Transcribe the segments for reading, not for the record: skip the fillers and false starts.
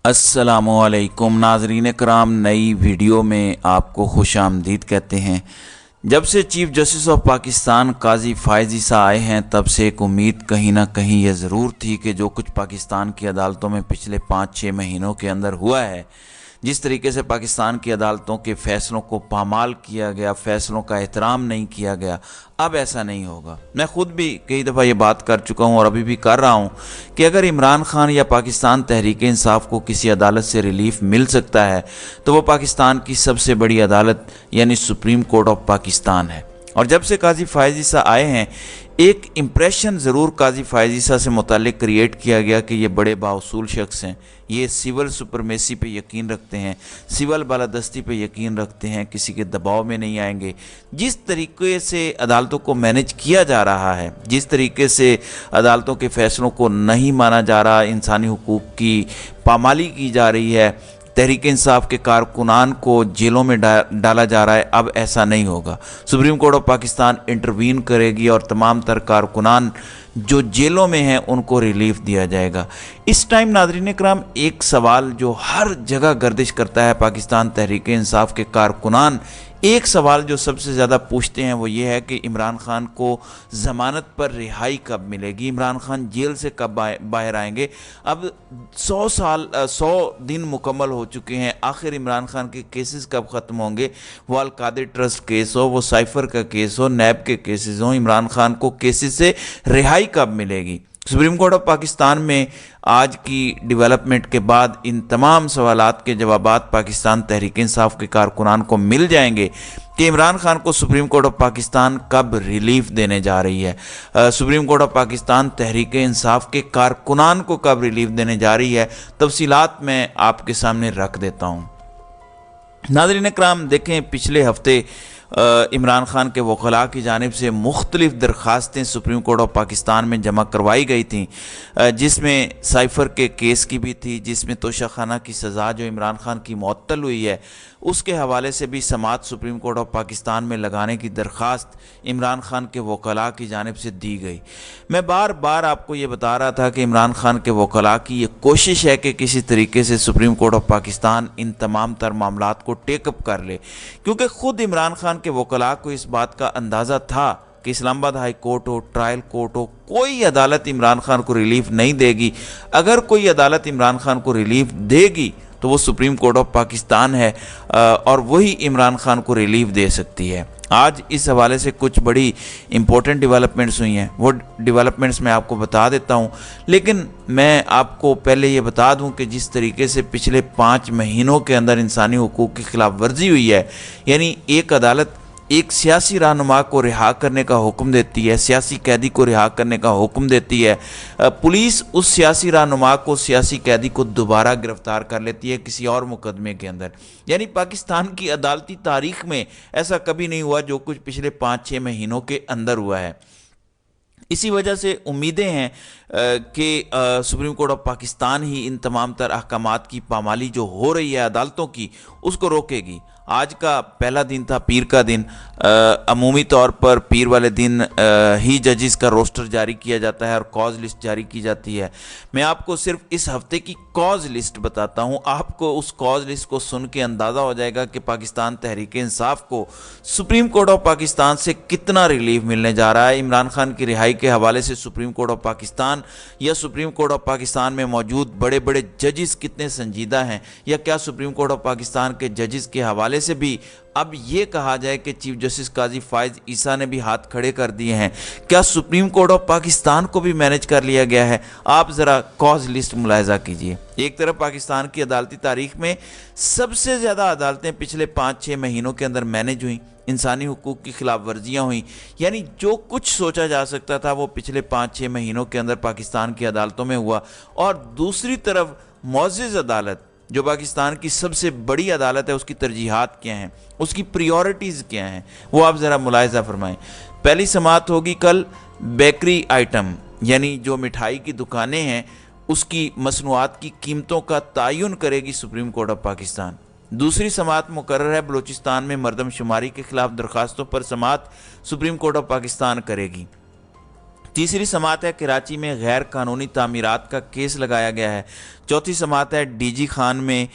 अस्सलामुअलैकुम नाजरीन कराम, नई वीडियो में आपको खुश आमदीद कहते हैं। जब से चीफ जस्टिस ऑफ पाकिस्तान काजी फ़ायज़ ईसा आए हैं तब से एक उम्मीद कहीं ना कहीं यह ज़रूर थी कि जो कुछ पाकिस्तान की अदालतों में पिछले 5-6 महीनों के अंदर हुआ है, जिस तरीके से पाकिस्तान की अदालतों के फ़ैसलों को पामाल किया गया, फ़ैसलों का एहतराम नहीं किया गया, अब ऐसा नहीं होगा। मैं ख़ुद भी कई दफ़ा ये बात कर चुका हूँ और अभी भी कर रहा हूँ कि अगर इमरान खान या पाकिस्तान तहरीक इंसाफ को किसी अदालत से रिलीफ मिल सकता है तो वो पाकिस्तान की सबसे बड़ी अदालत यानी सुप्रीम कोर्ट ऑफ पाकिस्तान है। और जब से काजी फ़ायज़ ईसा आए हैं, एक इम्प्रेशन ज़रूर काजी फ़ायज़ ईसा से मुताल्लिक क्रिएट किया गया कि ये बड़े बाउसूल शख्स हैं, ये सिविल सुपरमेसी पे यकीन रखते हैं, सिविल बालादस्ती पे यकीन रखते हैं, किसी के दबाव में नहीं आएंगे। जिस तरीके से अदालतों को मैनेज किया जा रहा है, जिस तरीके से अदालतों के फ़ैसलों को नहीं माना जा रहा, इंसानी हुकूक की पामाली की जा रही है, तहरीक इंसाफ के कारकुनान को जेलों में डाला जा रहा है, अब ऐसा नहीं होगा। Supreme court of Pakistan intervene करेगी और तमाम तर कारकुनान जो जेलों में हैं उनको रिलीफ दिया जाएगा। इस टाइम नाज़रीन कराम, एक सवाल जो हर जगह गर्दिश करता है, पाकिस्तान तहरीक इंसाफ के कारकुनान एक सवाल जो सबसे ज़्यादा पूछते हैं वो ये है कि इमरान खान को ज़मानत पर रिहाई कब मिलेगी, इमरान खान जेल से कब बाहर आएंगे। अब 100 दिन मुकम्मल हो चुके हैं, आखिर इमरान खान के केसेस कब ख़त्म होंगे। वो अल-कादिर ट्रस्ट केस हो, वो साइफ़र का केस हो, नैब के केसेस हों, इमरान खान को केसेस से रिहाई कब मिलेगी। सुप्रीम कोर्ट ऑफ पाकिस्तान में आज की डेवलपमेंट के बाद इन तमाम सवालात के जवाबात पाकिस्तान तहरीक इंसाफ के कारकुनान को मिल जाएंगे कि इमरान खान को सुप्रीम कोर्ट ऑफ पाकिस्तान कब रिलीफ देने जा रही है, supreme court of Pakistan Tehreek Insaf के कारकुनान को कब रिलीफ देने जा रही है। तफसीलात मैं आपके सामने रख देता हूँ। नाज़रीन इकराम, देखें, पिछले हफ्ते इमरान खान के वकला की जानिब से मुख्तलिफ़ दरख्वास्तें सुप्रीम कोर्ट ऑफ पाकिस्तान में जमा करवाई गई थी, जिसमें साइफ़र के केस की भी थी, जिसमें तोशाखाना की सज़ा जो इमरान खान की मुअत्तल हुई है उसके हवाले से भी समाअत सुप्रीम कोर्ट ऑफ पाकिस्तान में लगाने की दरख्वास्त इमरान खान के वकला की जानिब से दी गई। मैं बार बार आपको ये बता रहा था कि इमरान खान के वकला की ये कोशिश है कि किसी तरीके से सुप्रीम कोर्ट ऑफ पाकिस्तान इन तमाम तर मामलात को टेकअप कर ले, क्योंकि ख़ुद इमरान खान के वकला को इस बात का अंदाज़ा था कि इस्लामाबाद हाई कोर्ट हो, ट्रायल कोर्ट हो, कोई अदालत इमरान खान को रिलीफ नहीं देगी। अगर कोई अदालत इमरान खान को रिलीफ देगी तो वो सुप्रीम कोर्ट ऑफ पाकिस्तान है और वही इमरान खान को रिलीफ दे सकती है। आज इस हवाले से कुछ बड़ी इंपॉर्टेंट डेवलपमेंट्स हुई हैं, वो डेवलपमेंट्स मैं आपको बता देता हूं, लेकिन मैं आपको पहले ये बता दूं कि जिस तरीके से पिछले 5 महीनों के अंदर इंसानी हुकूक की खिलाफ वर्जी हुई है, यानी एक अदालत एक सियासी रहनुमा को रिहा करने का हुक्म देती है, सियासी कैदी को रिहा करने का हुक्म देती है, पुलिस उस सियासी रहनुमा को, सियासी कैदी को दोबारा गिरफ्तार कर लेती है किसी और मुकदमे के अंदर। यानी पाकिस्तान की अदालती तारीख में ऐसा कभी नहीं हुआ जो कुछ पिछले 5-6 महीनों के अंदर हुआ है। इसी वजह से उम्मीदें हैं कि सुप्रीम कोर्ट ऑफ पाकिस्तान ही इन तमाम तर अहकामात की पामाली जो हो रही है अदालतों की उसको रोकेगी। आज का पहला दिन था, पीर का दिन। अमूमी तौर पर पीर वाले दिन ही जजेस का रोस्टर जारी किया जाता है और कॉज लिस्ट जारी की जाती है। मैं आपको सिर्फ इस हफ्ते की कॉज लिस्ट बताता हूँ, आपको उस कॉज लिस्ट को सुन के अंदाज़ा हो जाएगा कि पाकिस्तान तहरीक इंसाफ को सुप्रीम कोर्ट ऑफ पाकिस्तान से कितना रिलीफ मिलने जा रहा है। इमरान खान की रिहाई के हवाले से सुप्रीम कोर्ट ऑफ पाकिस्तान या सुप्रीम कोर्ट ऑफ पाकिस्तान में मौजूद बड़े बड़े जजेस कितने संजीदा हैं, या क्या सुप्रीम कोर्ट ऑफ पाकिस्तान के जजेस के हवाले से भी अब ये कहा जाए कि चीफ जस्टिस काजी फ़ायज़ ईसा ने भी हाथ खड़े कर दिए हैं, क्या सुप्रीम कोर्ट ऑफ पाकिस्तान को भी मैनेज कर लिया गया है। आप ज़रा कॉज लिस्ट मुलाहिज़ा कीजिए। एक तरफ पाकिस्तान की अदालती तारीख में सबसे ज़्यादा अदालतें पिछले 5-6 महीनों के अंदर मैनेज हुई, इंसानी हुकूक की खिलाफ वर्जियाँ हुई, यानी जो कुछ सोचा जा सकता था वो पिछले 5-6 महीनों के अंदर पाकिस्तान की अदालतों में हुआ। और दूसरी तरफ मुअज़्ज़ज़ अदालत जो पाकिस्तान की सबसे बड़ी अदालत है, उसकी तरजीहात क्या हैं, उसकी प्रायोरिटीज़ क्या हैं, वो आप ज़रा मुलाहिज़ा फरमाएं। पहली समाअत होगी कल बेकरी आइटम, यानी जो मिठाई की दुकानें हैं उसकी मसनूआत की कीमतों का तयन करेगी सुप्रीम कोर्ट ऑफ पाकिस्तान। दूसरी समाअत मुकर्रर है बलूचिस्तान में मरदमशुमारी के खिलाफ दरखास्तों पर समाअत सुप्रीम कोर्ट ऑफ पाकिस्तान करेगी। तीसरी समात है कराची में गैर कानूनी तामीरात का केस लगाया गया है। चौथी समात है डीजी खान में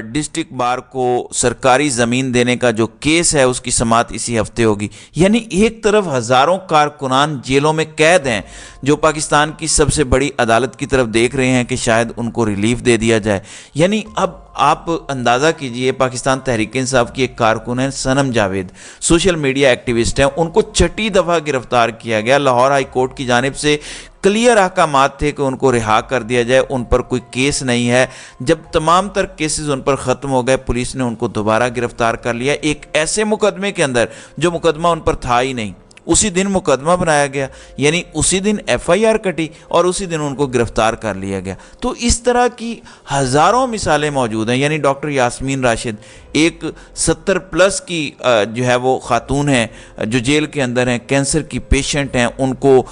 डिस्ट्रिक्ट बार को सरकारी ज़मीन देने का जो केस है उसकी समात इसी हफ्ते होगी। यानी एक तरफ हज़ारों कारकुनान जेलों में कैद हैं जो पाकिस्तान की सबसे बड़ी अदालत की तरफ देख रहे हैं कि शायद उनको रिलीफ दे दिया जाए। यानी अब आप अंदाज़ा कीजिए, पाकिस्तान तहरीक इंसाफ की एक कारकुन है सनम जावेद, सोशल मीडिया एक्टिविस्ट हैं, उनको छठी दफ़ा गिरफ्तार किया गया। लाहौर हाई कोर्ट की जानिब से क्लियर अहकामात थे कि उनको रिहा कर दिया जाए, उन पर कोई केस नहीं है। जब तमाम तर केसेस उन पर ख़त्म हो गए, पुलिस ने उनको दोबारा गिरफ्तार कर लिया एक ऐसे मुकदमे के अंदर जो मुकदमा उन पर था ही नहीं। उसी दिन मुकदमा बनाया गया, यानी उसी दिन FIR कटी और उसी दिन उनको गिरफ्तार कर लिया गया। तो इस तरह की हज़ारों मिसालें मौजूद हैं। यानी डॉक्टर यास्मीन राशिद एक 70+ की जो है वो खातून है जो जेल के अंदर हैं, कैंसर की पेशेंट हैं, उनको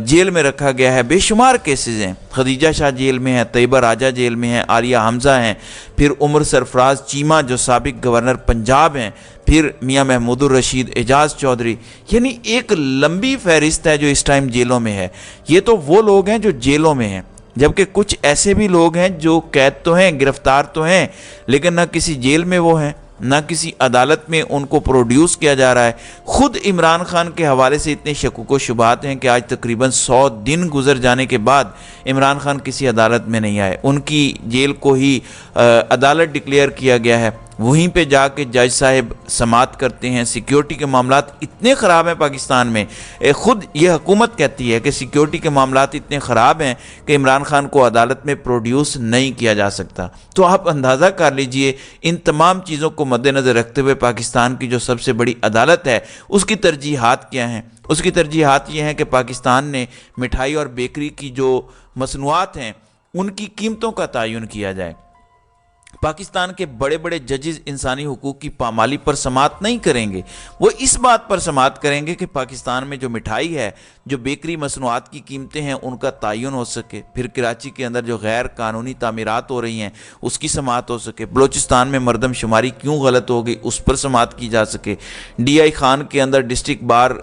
जेल में रखा गया है। बेशुमार केसेस हैं। खदीजा शाह जेल में है, तैयबा राजा जेल में है, आलिया हमज़ा हैं, फिर उमर सरफराज चीमा जो साबिक गवर्नर पंजाब हैं, फिर मियाँ महमूदुर रशीद, एजाज चौधरी। यानी एक लंबी फहरिस्त है जो इस टाइम जेलों में है। ये तो वो लोग हैं जो जेलों में हैं, जबकि कुछ ऐसे भी लोग हैं जो कैद तो हैं, गिरफ्तार तो हैं, लेकिन ना किसी जेल में वो हैं, ना किसी अदालत में उनको प्रोड्यूस किया जा रहा है। खुद इमरान खान के हवाले से इतने शकूक व शुबहात हैं कि आज तकरीबन 100 दिन गुजर जाने के बाद इमरान खान किसी अदालत में नहीं आए। उनकी जेल को ही अदालत डिक्लेयर किया गया है। वहीं पे जाके जज साहब समात करते हैं। सिक्योरिटी के मामलात इतने ख़राब हैं पाकिस्तान में, ख़ुद ये हुकूमत कहती है कि सिक्योरिटी के मामलात इतने ख़राब हैं कि इमरान खान को अदालत में प्रोड्यूस नहीं किया जा सकता। तो आप अंदाज़ा कर लीजिए इन तमाम चीज़ों को मद्देनज़र रखते हुए पाकिस्तान की जो सबसे बड़ी अदालत है उसकी तरजीहात क्या हैं। उसकी तरजीहात ये हैं कि पाकिस्तान ने मिठाई और बेकरी की जो मसनूआत हैं उनकी कीमतों का तयन किया जाए। पाकिस्तान के बड़े बड़े जजेस इंसानी हुकूक की पामाली पर समात नहीं करेंगे, वो इस बात पर समात करेंगे कि पाकिस्तान में जो मिठाई है, जो बेकरी मसनूआत की कीमतें हैं उनका तयन हो सके। फिर कराची के अंदर जो गैर कानूनी तामीरात हो रही हैं उसकी समात हो सके। बलोचिस्तान में मरदम शुमारी क्यों गलत हो गई उस पर समात की जा सके। DI खान के अंदर डिस्ट्रिक्ट बार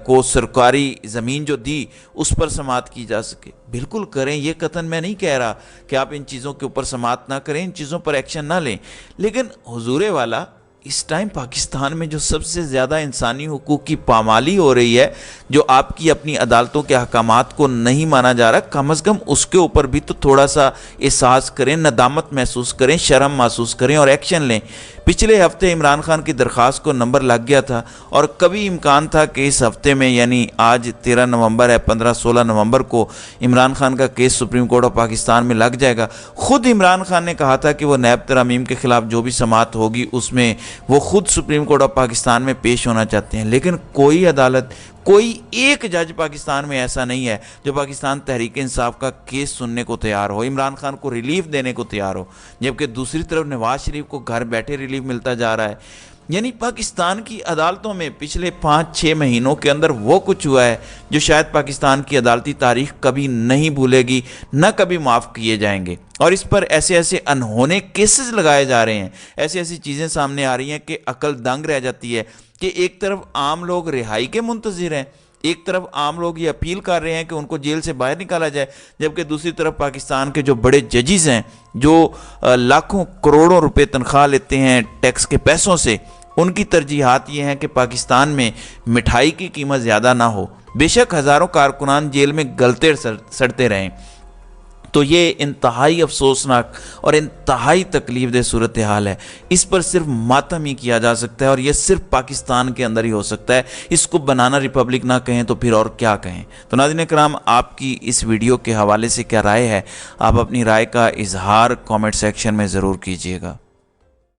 को सरकारी ज़मीन जो दी उस पर समात की जा सके। बिल्कुल करें, ये कतन मैं नहीं कह रहा कि आप इन चीज़ों के ऊपर समात ना करें, इन चीज़ों पर एक्शन ना लें, लेकिन हुजूरे वाला इस टाइम पाकिस्तान में जो सबसे ज़्यादा इंसानी हुकूक की पामाली हो रही है, जो आपकी अपनी अदालतों के अहकामात को नहीं माना जा रहा, कम अज़ कम उसके ऊपर भी तो थोड़ा सा एहसास करें, नदामत महसूस करें, शर्म महसूस करें और एक्शन लें। पिछले हफ्ते इमरान खान की दरख्वास्त को नंबर लग गया था और कभी इम्कान था कि इस हफ्ते में, यानी आज 13 नवंबर है, 15-16 नवंबर को इमरान खान का case supreme court of Pakistan में लग जाएगा। ख़ुद इमरान खान ने कहा था कि वो नैब तरामीम के ख़िलाफ़ जो भी समात होगी उसमें वो ख़ुद सुप्रीम कोर्ट ऑफ पाकिस्तान में पेश होना चाहते हैं। लेकिन कोई अदालत, कोई एक जज पाकिस्तान में ऐसा नहीं है जो पाकिस्तान तहरीक इंसाफ का केस सुनने को तैयार हो, इमरान खान को रिलीफ देने को तैयार हो, जबकि दूसरी तरफ नवाज शरीफ को घर बैठे रिलीफ मिलता जा रहा है। यानी पाकिस्तान की अदालतों में पिछले 5-6 महीनों के अंदर वो कुछ हुआ है जो शायद पाकिस्तान की अदालती तारीख कभी नहीं भूलेगी, न कभी माफ़ किए जाएंगे। और इस पर ऐसे ऐसे अनहोने केसेस लगाए जा रहे हैं, ऐसी ऐसी चीज़ें सामने आ रही हैं कि अकल दंग रह जाती है कि एक तरफ आम लोग रिहाई के मुंतज़िर हैं, एक तरफ आम लोग ये अपील कर रहे हैं कि उनको जेल से बाहर निकाला जाए, जबकि दूसरी तरफ पाकिस्तान के जो बड़े जजेस हैं जो लाखों करोड़ों रुपए तनख्वाह लेते हैं टैक्स के पैसों से, उनकी तरजीहात ये हैं कि पाकिस्तान में मिठाई की कीमत ज़्यादा ना हो। बेशक हज़ारों कारकुनान जेल में गलते सड़ते रहें। तो ये इंतहाई अफसोसनाक और इंतहाई तकलीफदेह सूरत हाल है। इस पर सिर्फ मातम ही किया जा सकता है और ये सिर्फ पाकिस्तान के अंदर ही हो सकता है। इसको बनाना रिपब्लिक ना कहें तो फिर और क्या कहें। तो नाज़रीन कराम, आपकी इस वीडियो के हवाले से क्या राय है, आप अपनी राय का इजहार कमेंट सेक्शन में ज़रूर कीजिएगा।